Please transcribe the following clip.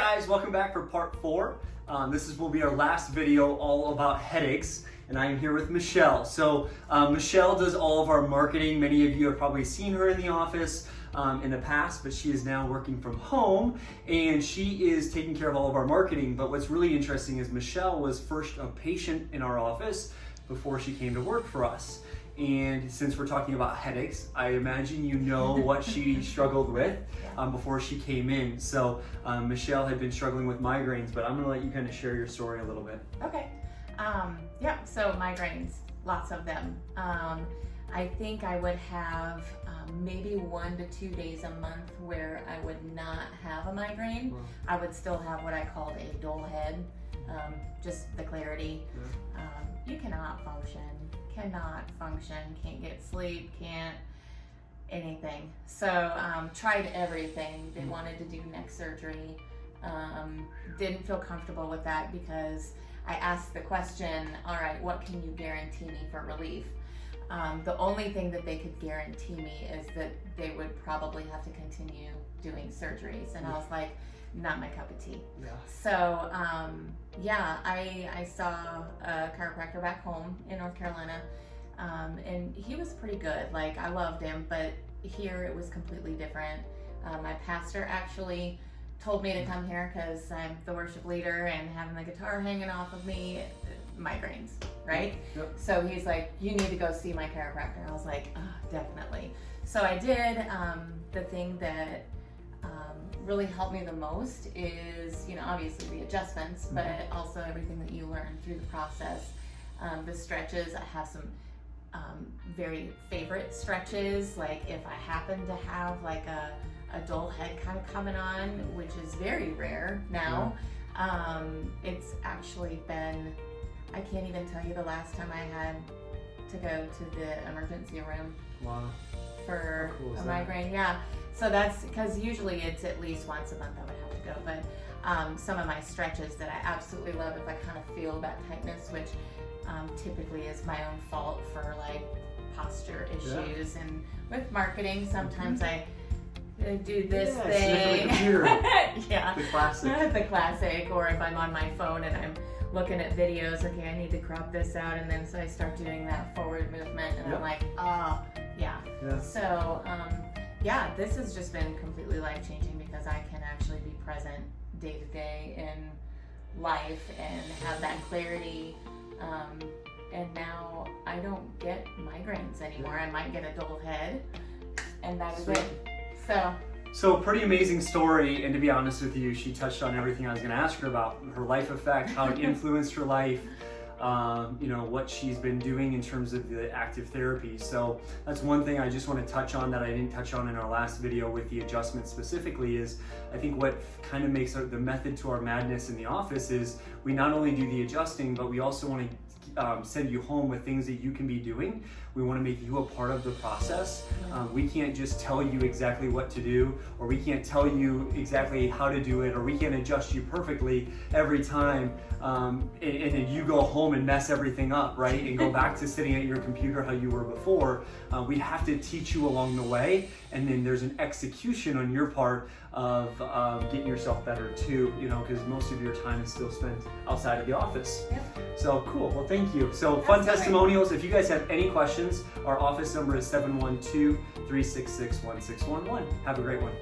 guys, welcome back for part 4. This will be our last video all about headaches, and I am here with Michelle. So Michelle does all of our marketing. Many of you have probably seen her in the office in the past, but she is now working from home and she is taking care of all of our marketing. But what's really interesting is Michelle was first a patient in our office before she came to work for us. And since we're talking about headaches, I imagine you know what she struggled with before she came in. So Michelle had been struggling with migraines, but I'm gonna let you kind of share your story a little bit. Okay. So migraines, lots of them. I think I would have maybe 1 to 2 days a month where I would not have a migraine. Wow. I would still have what I called a dull head, just the clarity. Yeah. You cannot function, can't get sleep, can't anything. So tried everything. They wanted to do neck surgery. Didn't feel comfortable with that because I asked the question, all right, what can you guarantee me for relief? The only thing that they could guarantee me is that they would probably have to continue doing surgeries. And I was like, not my cup of tea. Yeah. So I saw a chiropractor back home in North Carolina, and he was pretty good. Like, I loved him, but here it was completely different. My pastor actually told me to come here because I'm the worship leader and having the guitar hanging off of me, migraines, right? Yep. So he's like, you need to go see my chiropractor. I was like, oh, definitely. So I did. The thing that really helped me the most is, obviously the adjustments, but also everything that you learn through the process. The stretches, I have some very favorite stretches. Like if I happen to have like a dull head kind of coming on, which is very rare now, it's actually been, I can't even tell you the last time I had to go to the emergency room. Wow. For How cool is a that? migraine, yeah. So that's because usually it's at least once a month I would have to go. But some of my stretches that I absolutely love, if I kind of feel that tightness, which typically is my own fault for like posture issues, and with marketing, sometimes I do this thing. Yeah, The classic. The classic. Or if I'm on my phone and I'm looking at videos, okay, I need to crop this out, and then so I start doing that forward movement, and I'm like, oh, yeah. So, this has just been completely life-changing because I can actually be present day to day in life and have that clarity. And now I don't get migraines anymore. I might get a dull head, and that is it. So pretty amazing story, and to be honest with you, she touched on everything I was going to ask her about: her life effect, how it influenced her life, what she's been doing in terms of the active therapy. So that's one thing I just want to touch on that I didn't touch on in our last video with the adjustments specifically is I think what kind of makes the method to our madness in the office is we not only do the adjusting, but we also want to send you home with things that you can be doing. We want to make you a part of the process. We can't just tell you exactly what to do, or we can't tell you exactly how to do it, or we can't adjust you perfectly every time, and then you go home and mess everything up, right? And go back to sitting at your computer how you were before. We have to teach you along the way, and then there's an execution on your part of getting yourself better too, because most of your time is still spent outside of the office. Yep. So cool, well thank you. So fun testimonials. If you guys have any questions, our office number is 712-366-1611. Have a great one.